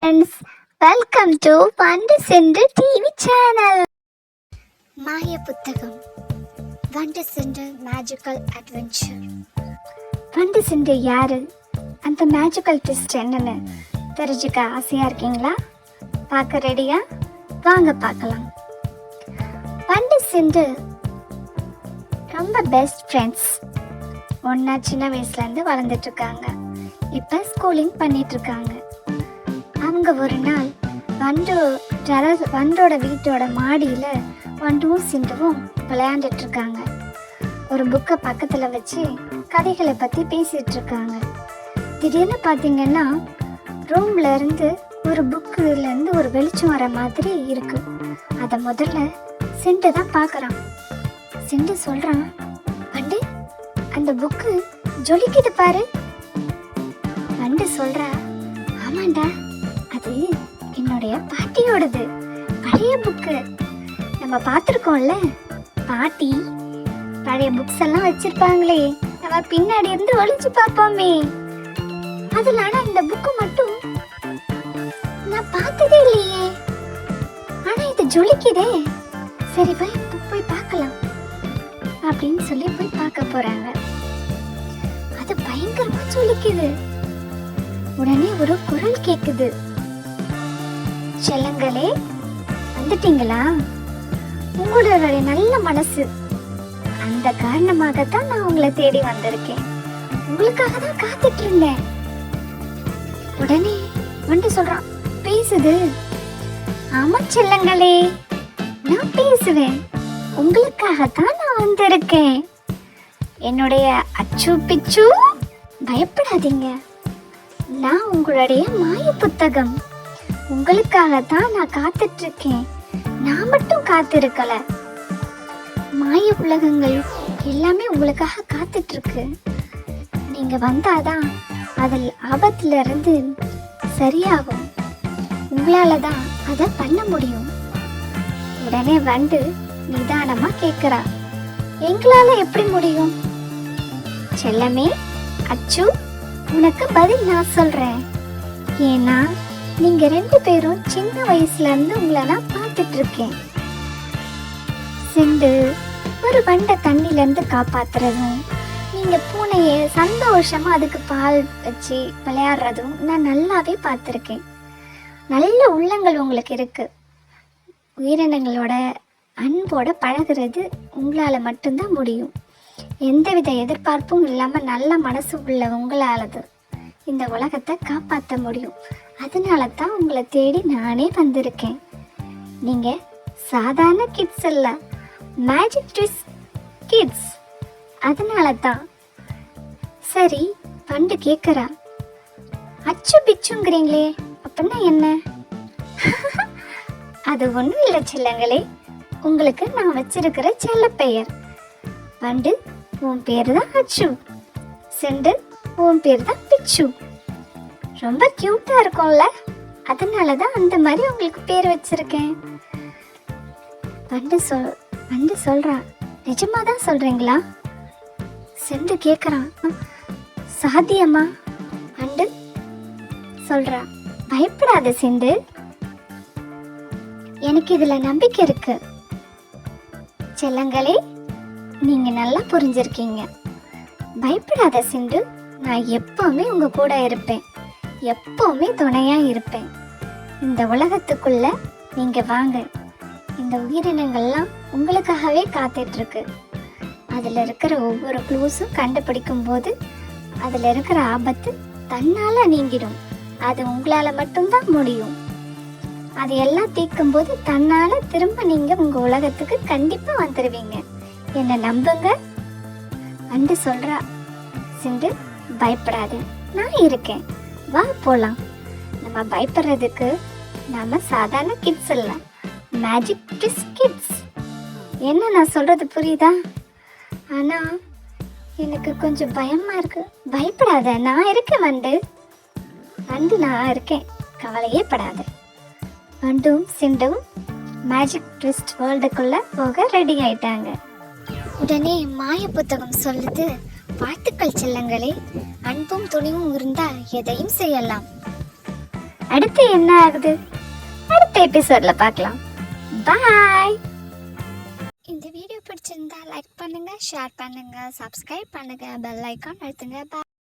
friends, welcome to Vandu Sendu TV channel. மாய புத்தகம் வண்டு சென்று மேஜிக்கல் அட்வென்ச்சர். வண்டு சென்று யாரு, அந்த மேஜிக்கல் ட்விஸ்ட் என்னன்னு தெரிஞ்சுக்க ஆசையா இருக்கீங்களா? பார்க்க ரெடியா? வாங்க பார்க்கலாம். வண்டு சென்று ரொம்ப பெஸ்ட் ஃப்ரெண்ட்ஸ். ஒன்னா சின்ன வயசுலேருந்து வளர்ந்துட்டு இருக்காங்க. இப்போ ஸ்கூலிங் பண்ணிட்டு இருக்காங்க. அவங்க ஒரு நாள் வண்டோட வீட்டோட மாடியில் வண்டும் சிண்டுவும் விளையாண்டுட்டு இருக்காங்க. ஒரு புக்கை பக்கத்தில் வச்சு கதைகளை பற்றி பேசிட்டு இருக்காங்க. திடீர்னு பார்த்தீங்கன்னா ரூம்ல இருந்து ஒரு புக்குலேருந்து ஒரு வெளிச்சம் வர மாதிரி இருக்கு. அதை முதல்ல சிண்டு தான் பார்க்குறான். சிண்டு சொல்கிறான், வண்டு அந்த புக்கு ஜொலிக்குது பாரு. வண்டு சொல்கிறா, ஆமாண்டா, அது என்னுடைய பாட்டியோடது பழைய புக்கு. நம்ம பார்த்துருக்கோம்ல, பாட்டி பழைய புக்ஸ் எல்லாம் வச்சிருப்பாங்களே, நம்ம பின்னாடி இருந்து ஒளிச்சு பார்ப்போமே. அதுல ஆனா இந்த புக்கு மட்டும் நான் பார்த்ததே இல்லையே. ஆனா இது ஜொலிக்குதே. சரி போய் பார்க்கலாம் அப்படின்னு சொல்லி போய் பார்க்க போறாங்க. அது பயங்கரமா ஜொலிக்குது. உடனே ஒரு குரல் கேக்குது, செல்லங்களே வந்துட்டீங்களா? உங்களுடைய நல்ல மனசு, அந்த காரணமாகத்தான் நான் உங்களை தேடி வந்திருக்கேன். உங்களுக்காக தான் காத்துட்டு இருந்தேன். உடனே வந்து சொல்றான், பேசுது. ஆமா செல்லங்களே, நான் பேசுவேன். உங்களுக்காகத்தான் நான் வந்திருக்கேன். என்னுடைய அச்சு பிச்சு, பயப்படாதீங்க. நான் உங்களுடைய மாய புத்தகம். உங்களுக்காகத்தான் நான் காத்துட்டு இருக்கேன். நான் மட்டும் காத்திருக்கல, மாய உலகங்கள் எல்லாமே உங்களுக்காக காத்துட்டு இருக்கு. நீங்க வந்தாதான் அதில் ஆபத்துல இருந்து சரியாகும். உங்களால தான் அதை பண்ண முடியும். உடனே வந்து நிதானமா கேக்குறா, எங்களால எப்படி முடியும்? செல்லமே, அச்சு, உனக்கு பதில் நான் சொல்றேன். ஏன்னா நீங்க ரெண்டு பேரும் சின்ன வயசுல இருந்து உங்களை நான் பார்த்துட்டு இருக்கேன். சிண்டு ஒரு வண்டை தண்ணில இருந்து காப்பாத்துறதும், நீங்க பூனைய சந்தோஷமா அதுக்கு பால் வச்சு விளையாடுறதும் நான் நல்லாவே பார்த்துருக்கேன். நல்ல உள்ளங்கள் உங்களுக்கு இருக்கு. உயிரினங்களோட அன்போட பழகிறது உங்களால மட்டும்தான் முடியும். எந்தவித எதிர்பார்ப்பும் இல்லாம நல்ல மனசு உள்ள உங்களாலது இந்த உலகத்தை காப்பாற்ற முடியும். அதனால தான் உங்களை தேடி நானே வந்திருக்கேன். நீங்க சாதாரண கிட்ஸ் இல்ல, மேஜிக் ட்விஸ்ட் கிட்ஸ். அதனால தான். சரி, பண்டு கேட்குறா, அச்சு பிச்சுங்கிறீங்களே, அப்படின்னா என்ன? அது ஒன்றும் இல்லை செல்லங்களே, உங்களுக்கு நான் வச்சிருக்கிற செல்ல பெயர். பண்டு, உன் பேர் தான் அச்சு. சிண்டு, உன் பேர் தான் பிச்சு. ரொம்ப கியூட்டா இருக்கும்ல, அதனால தான் அந்த மாதிரி உங்களுக்கு பேர் வச்சிருக்கேன். வண்டு சொல்றா, நிஜமா தான் சொல்றீங்களா? சிண்டு கேக்குறான், சாத்தியமா? வண்டு சொல்றா, பயப்படாத சிண்டு, எனக்கு இதுல நம்பிக்கை இருக்கு. செல்லங்களே, நீங்க நல்லா புரிஞ்சிருக்கீங்க. பயப்படாத சிண்டு, நான் எப்பவுமே உங்க கூட இருப்பேன். எப்பவுமே துணையா இருப்பேன். இந்த உலகத்துக்குள்ள நீங்க வாங்க. இந்த உயிரினங்கள்லாம் உங்களுக்காகவே காத்துட்டு இருக்கு. அதுல இருக்கிற ஒவ்வொரு க்ளூஸும் கண்டுபிடிக்கும் போது அதுல இருக்கிற ஆபத்து தன்னால நீங்கிடும். அது உங்களால மட்டும்தான் முடியும். அது எல்லாம் தீர்க்கும் போது தன்னால திரும்ப நீங்க உங்க உலகத்துக்கு கண்டிப்பா வந்துருவீங்க. என்ன நம்புங்க. வந்து சொல்றா, சிண்டு பயப்படாத, நான் இருக்கேன். வா போலாம். நம்ம பயப்படுறதுக்கு நாம சாதாரண கிட்ஸ் இல்ல, மேஜிக் ட்விஸ்ட் கிட்ஸ். என்ன நான் சொல்றது புரியுதா? ஆனா எனக்கு கொஞ்சம் பயமா இருக்கு. பயப்படாத, நான் இருக்கேன். வந்து நான் இருக்கேன், கவலையே படாத. வண்டும் சிண்டும் மேஜிக் ட்விஸ்ட் வேர்ல்டுக்குள்ள போக ரெடி ஆயிட்டாங்க. உடனே மாய புத்தகம் சொல்லுது, வாழ்த்துக்கள் செல்லங்களே, அன்பும் துணிவும் இருந்தால் எதையும் செய்யலாம். அடுத்து என்ன ஆகுது அடுத்த எபிசோட்ல பார்க்கலாம். பாய். இந்த வீடியோ பிடிச்சிருந்தா லைக் பண்ணுங்க, ஷேர் பண்ணுங்க, சப்ஸ்கிரைப் பண்ணுங்க, பெல் ஐகான் அழுத்துங்க. பாய்.